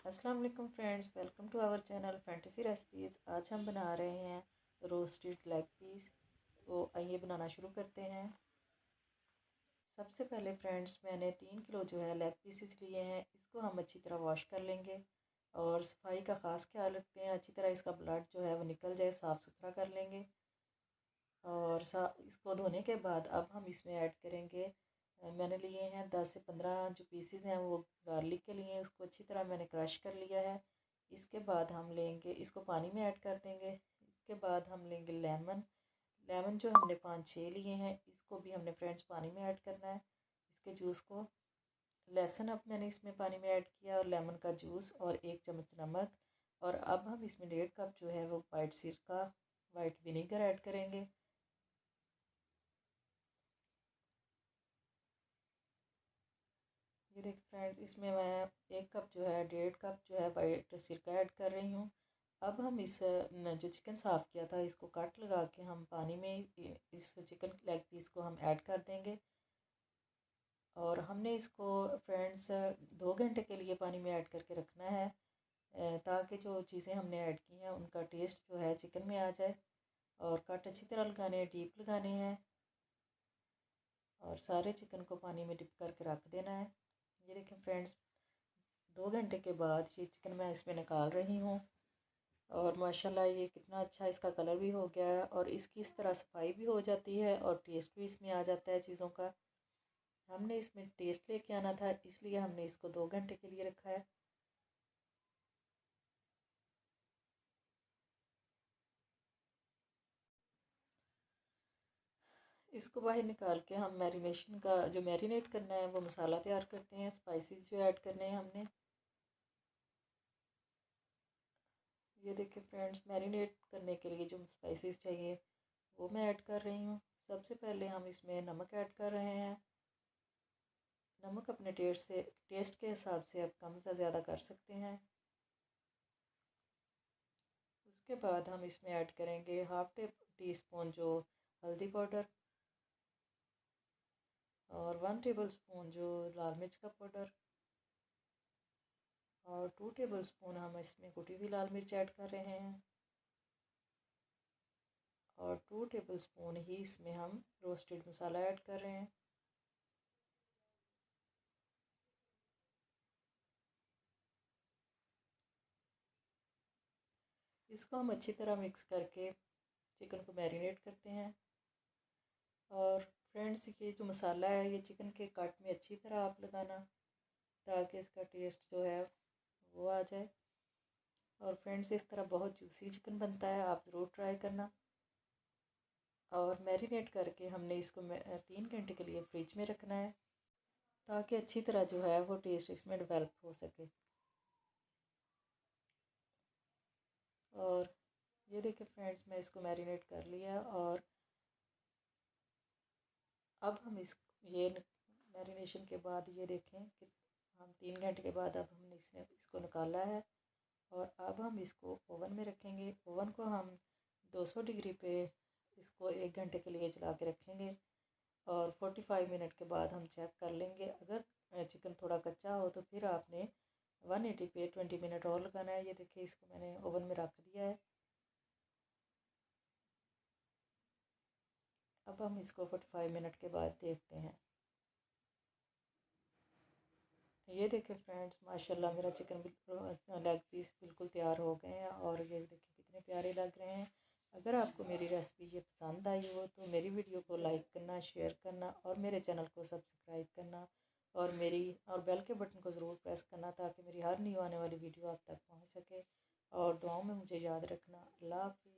अस्सलाम वालेकुम friends, welcome to our channel fantasy recipes. आज हम बना रहे हैं रोस्टेड लेग पीस। तो आइए बनाना शुरू करते हैं। सबसे पहले फ्रेंड्स मैंने 3 किलो जो है लेग पीसेस लिए हैं। इसको हम अच्छी तरह वॉश कर लेंगे और सफाई का ख़ास ख्याल रखते हैं। अच्छी तरह इसका ब्लड जो है वो निकल जाए, साफ़ सुथरा कर लेंगे। और इसको धोने के बाद अब हम इसमें ऐड करेंगे, मैंने लिए हैं 10 से 15 जो पीसेस हैं वो गार्लिक के लिए। उसको अच्छी तरह मैंने क्रश कर लिया है। इसके बाद हम लेंगे, इसको पानी में ऐड कर देंगे। इसके बाद हम लेंगे लेमन। लेमन जो हमने 5-6 लिए हैं, इसको भी हमने फ्रेंड्स पानी में ऐड करना है, इसके जूस को। लहसुन अब मैंने इसमें पानी में ऐड किया और लेमन का जूस और 1 चम्मच नमक। और अब हम इसमें 1.5 कप जो है वो वाइट सिरका, वाइट विनीगर ऐड करेंगे। ये देखिए फ्रेंड, इसमें मैं 1 कप जो है 1.5 कप जो है वाइट सिरका ऐड कर रही हूँ। अब हम इस जो चिकन साफ़ किया था इसको कट लगा के हम पानी में इस चिकन लेग पीस को हम ऐड कर देंगे। और हमने इसको फ्रेंड्स 2 घंटे के लिए पानी में ऐड करके रखना है, ताकि जो चीज़ें हमने ऐड की हैं उनका टेस्ट जो है चिकन में आ जाए। और कट अच्छी तरह लगाने हैं, डीप लगाने हैं और सारे चिकन को पानी में डिप करके रख देना है। ये देखें फ्रेंड्स, 2 घंटे के बाद ये चिकन मैं इसमें निकाल रही हूँ और माशाल्लाह ये कितना अच्छा इसका कलर भी हो गया है और इसकी इस तरह सफाई भी हो जाती है और टेस्ट भी इसमें आ जाता है चीज़ों का। हमने इसमें टेस्ट लेके आना था, इसलिए हमने इसको 2 घंटे के लिए रखा है। इसको बाहर निकाल के हम मैरिनेशन का जो मैरिनेट करना है वो मसाला तैयार करते हैं। स्पाइसेस जो ऐड करने हैं हमने, ये देखिए फ्रेंड्स, मैरिनेट करने के लिए जो स्पाइसेस चाहिए वो मैं ऐड कर रही हूँ। सबसे पहले हम इसमें नमक ऐड कर रहे हैं। नमक अपने टेस्ट के हिसाब से आप कम से ज़्यादा कर सकते हैं। उसके बाद हम इसमें ऐड करेंगे हाफ टी स्पून जो हल्दी पाउडर और 1 टेबल स्पून जो लाल मिर्च का पाउडर और 2 टेबल स्पून हम इसमें कुटी हुई लाल मिर्च ऐड कर रहे हैं और 2 टेबल स्पून ही इसमें हम रोस्टेड मसाला ऐड कर रहे हैं। इसको हम अच्छी तरह मिक्स करके चिकन को मैरिनेट करते हैं। और फ्रेंड्स, ये जो मसाला है ये चिकन के कट में अच्छी तरह आप लगाना, ताकि इसका टेस्ट जो है वो आ जाए। और फ्रेंड्स, इस तरह बहुत जूसी चिकन बनता है, आप ज़रूर ट्राई करना। और मैरिनेट करके हमने इसको 3 घंटे के लिए फ्रिज में रखना है, ताकि अच्छी तरह जो है वो टेस्ट इसमें डेवलप हो सके। और ये देखिए फ्रेंड्स, मैं इसको मैरिनेट कर लिया और अब हम इस ये मैरिनेशन के बाद ये देखें कि हम 3 घंटे के बाद अब हमने इसको निकाला है। और अब हम इसको ओवन में रखेंगे। ओवन को हम 200 डिग्री पे इसको 1 घंटे के लिए चला के रखेंगे और 45 मिनट के बाद हम चेक कर लेंगे। अगर चिकन थोड़ा कच्चा हो तो फिर आपने 180 पे 20 मिनट और लगाना है। ये देखिए, इसको मैंने ओवन में रख दिया है। अब हम इसको 45 मिनट के बाद देखते हैं। ये देखिए फ्रेंड्स, माशाल्लाह मेरा चिकन लेग पीस बिल्कुल तैयार हो गए हैं और ये देखिए कितने प्यारे लग रहे हैं। अगर आपको मेरी रेसिपी ये पसंद आई हो तो मेरी वीडियो को लाइक करना, शेयर करना और मेरे चैनल को सब्सक्राइब करना और बेल के बटन को ज़रूर प्रेस करना, ताकि मेरी हर न्यू आने वाली वीडियो आप तक पहुंच सके। और दुआओं में मुझे याद रखना। अल्लाह हाफ़िज़।